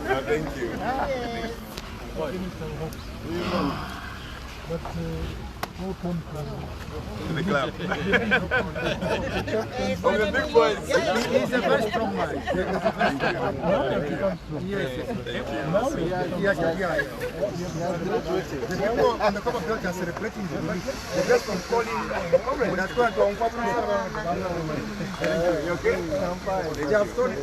Thank you. To the club. Oh, the big boys. He's a very strong man. Yes. The people on the Cup of Belt are celebrating the best from calling. That's going to uncover. You okay? I'm fine. They have story.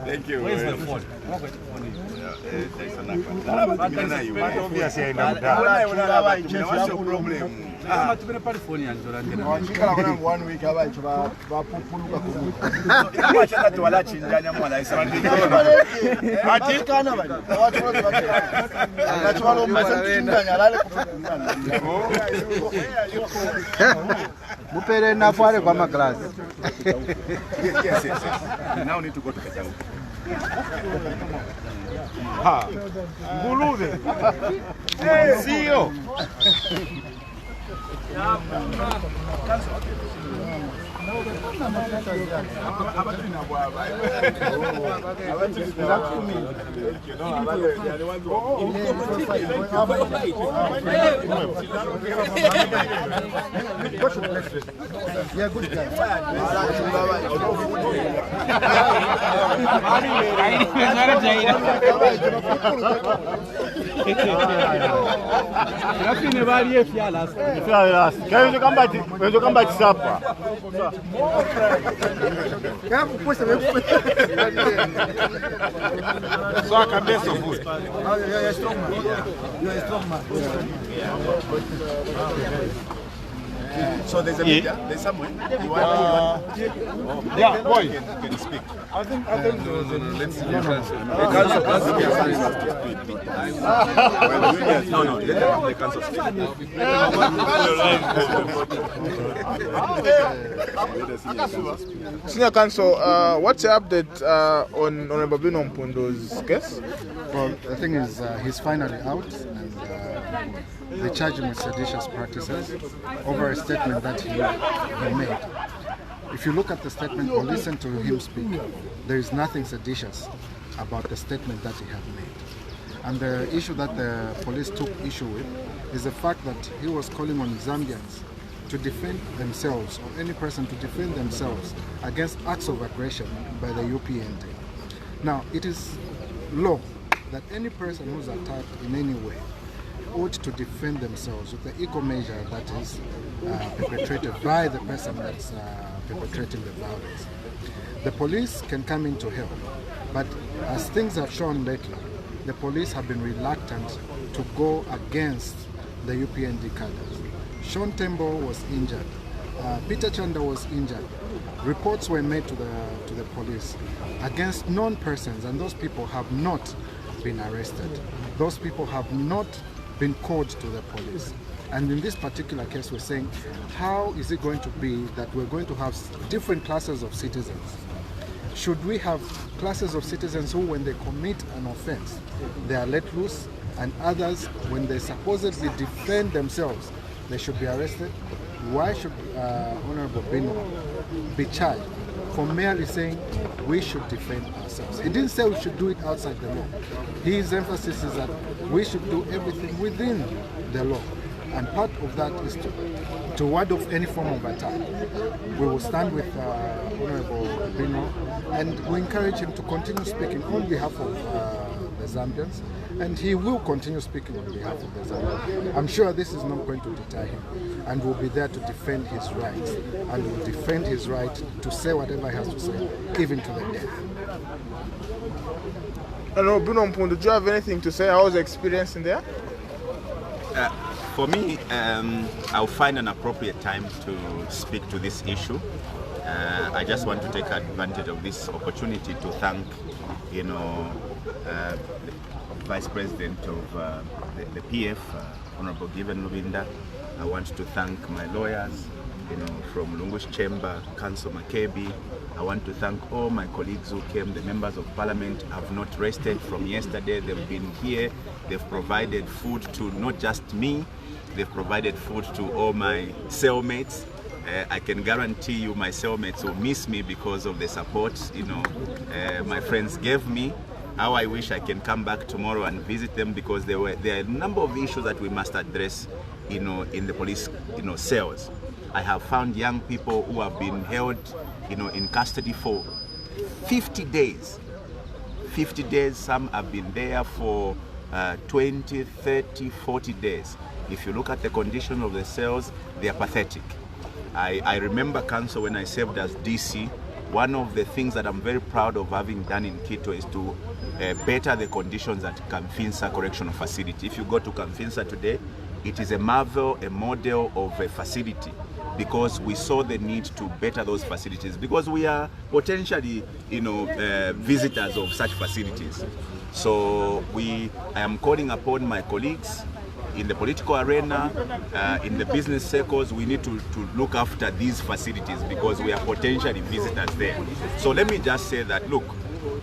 Thank you. Where's the phone? One week, Mupere na fare kwa class. Yes. You now need to go to the town. Ha. Bulude. CEO. Yeah, good guy. So I can best of food. You're a strong man. You're a strong man. So there's a media, there's somewhere. You want Yeah, boy. Can you speak? I think Let's see. No, let the council speak. Senior Counsel, what's the update on Honorable Mpundu's case? Well, the thing is, he's finally out, and they charge him with seditious practices over a statement that he made. If you look at the statement or listen to him speak, there is nothing seditious about the statement that he had made. And the issue that the police took issue with is the fact that he was calling on Zambians to defend themselves, or any person to defend themselves against acts of aggression by the UPND. Now, it is law that any person who's attacked in any way ought to defend themselves with the equal measure that is perpetrated by the person that's perpetrating the violence. The police can come in to help, but as things have shown lately, the police have been reluctant to go against the UPND cadres. Sean Tembo was injured. Peter Chanda was injured. Reports were made to the police against known persons, and those people have not been arrested. Those people have not been called to the police. And in this particular case, we're saying, how is it going to be that we're going to have different classes of citizens? Should we have classes of citizens who, when they commit an offense, they are let loose, and others, when they supposedly defend themselves, they should be arrested? Why should Honorable Binwell be charged for merely saying we should defend ourselves? He didn't say we should do it outside the law. His emphasis is that we should do everything within the law. And part of that is to ward off any form of attack. We will stand with Honorable Binwell, and we encourage him to continue speaking on behalf of the Zambians, and he will continue speaking on behalf of the Zambians. I'm sure this is not going to deter him, and we'll be there to defend his rights, and will defend his right to say whatever he has to say, even to the death. Hello, Mpundu, do you have anything to say? How was the experience in there? For me, I'll find an appropriate time to speak to this issue. I just want to take advantage of this opportunity to thank, the Vice President of the PF, Honorable Given Lubinda. I want to thank my lawyers, from Lungu's Chamber, Council Makebi. I want to thank all my colleagues who came. The members of Parliament have not rested from yesterday. They've been here. They've provided food to not just me, they've provided food to all my cellmates. I can guarantee you my cellmates will miss me because of the support my friends gave me. How I wish I can come back tomorrow and visit them, because there are a number of issues that we must address in the police cells. I have found young people who have been held in custody for 50 days. 50 days, some have been there for 20, 30, 40 days. If you look at the condition of the cells, they are pathetic. I remember, Council, when I served as DC, one of the things that I'm very proud of having done in Quito is to better the conditions at Kamfinsa Correctional Facility. If you go to Kamfinsa today, it is a marvel, a model of a facility, because we saw the need to better those facilities, because we are potentially, visitors of such facilities. So I am calling upon my colleagues in the political arena, in the business circles. We need to look after these facilities, because we are potentially visitors there. So let me just say that, look,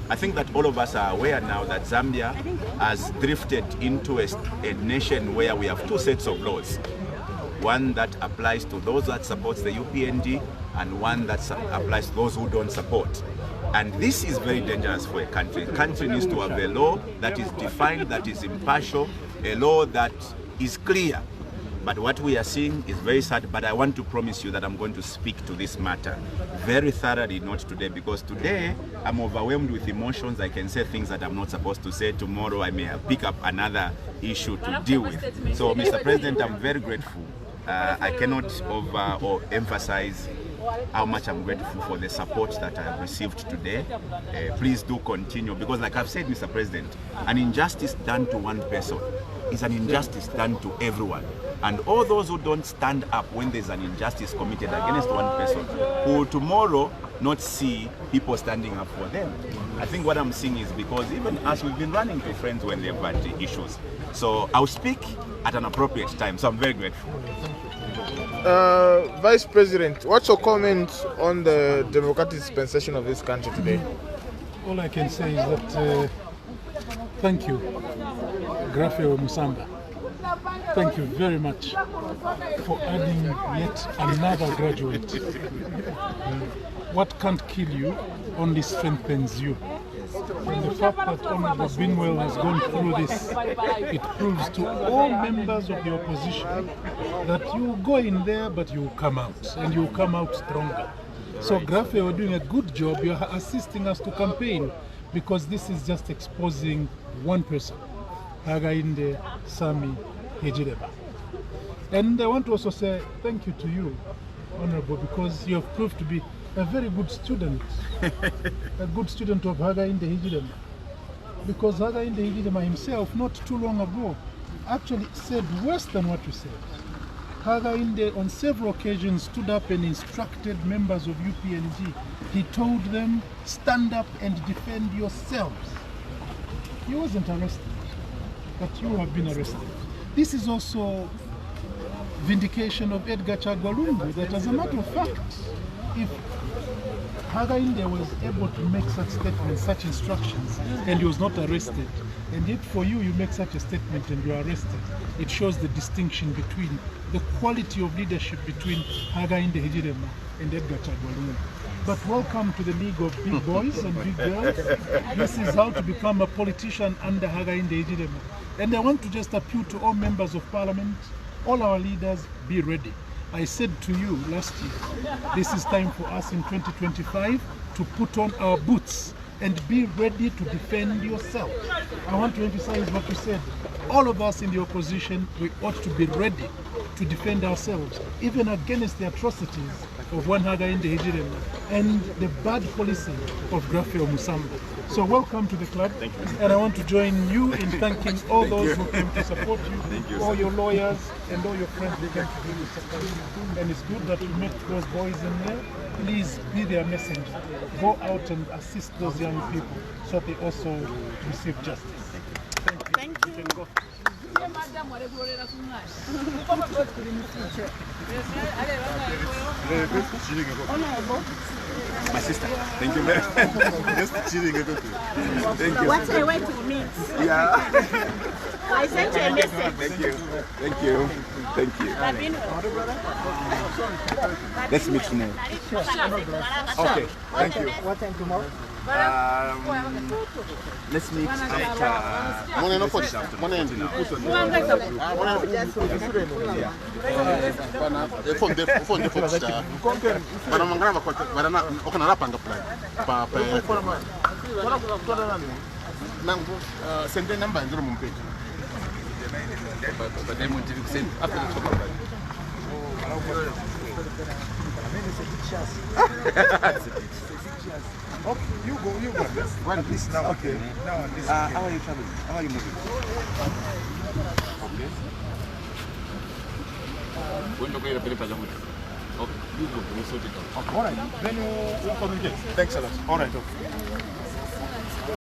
I think that all of us are aware now that Zambia has drifted into a nation where we have two sets of laws. One that applies to those that support the UPND, and one that applies to those who don't support. And this is very dangerous for a country. A country needs to have a law that is defined, that is impartial, a law that is clear. But what we are seeing is very sad, but I want to promise you that I'm going to speak to this matter very thoroughly, not today, because today I'm overwhelmed with emotions. I can say things that I'm not supposed to say. Tomorrow I may pick up another issue to deal with. So, Mr. President, I'm very grateful. I cannot emphasize how much I'm grateful for the support that I have received today. Please do continue, because like I've said, Mr. President, an injustice done to one person is an injustice done to everyone. And all those who don't stand up when there's an injustice committed against one person, who tomorrow not see people standing up for them. I think what I'm seeing is because even us, we've been running to friends when they've had issues. So I'll speak at an appropriate time. So I'm very grateful. Vice President, what's your comment on the democratic dispensation of this country today? All I can say is that thank you, Grafio Musamba. Thank you very much for adding yet another graduate. What can't kill you only strengthens you. And the fact that Honorable Binwell has gone through this, it proves to all members of the opposition that you go in there but you come out, and you come out stronger. So Grafe, you're doing a good job. You're assisting us to campaign, because this is just exposing one person, Hagainde Sami Hejireba. And I want to also say thank you to you, Honorable, because you have proved to be a very good student, a good student of Hagainde Hejireba. Because Hagainde Hejireba himself, not too long ago, actually said worse than what you said. Hagainde on several occasions stood up and instructed members of UPNG. He told them, stand up and defend yourselves. He wasn't arrested, but you have been arrested. This is also vindication of Edgar Chagwalungu, that as a matter of fact, if Hagainde was able to make such statements, such instructions, and he was not arrested, and yet for you, you make such a statement and you are arrested, it shows the distinction between the quality of leadership between Hagainde Hejirema and Edgar Chagwalungu. But welcome to the league of big boys and big girls. This is how to become a politician under Hagainde Hejirema. And I want to just appeal to all members of parliament, all our leaders be ready. I said to you last year, this is time for us in 2025 to put on our boots and be ready to defend yourself. I want to emphasize what you said. All of us in the opposition, we ought to be ready to defend ourselves, even against the atrocities of Wanhaga Indehijirema and the bad policy of Grafio Musamba. So welcome to the club. Thank you. And I want to join you in thanking all those who came to support you, all your lawyers and all your friends who came to support you. And it's good that you met those boys in there. Please be their messenger. Go out and assist those young people so they also receive justice. Thank you. Thank you. My sister, thank you very much. Just cheating. Thank you. What I went to meet. Yeah. I sent you a message. Thank you. Thank you. Thank you. Let's meet tomorrow. Okay. Thank you. What time tomorrow? Let's meet after. Okay, you go. One, please. Now, Okay. Now, this How are you traveling? How are you moving? Okay. all right. Then you communicate. Thanks a lot. All right. Okay.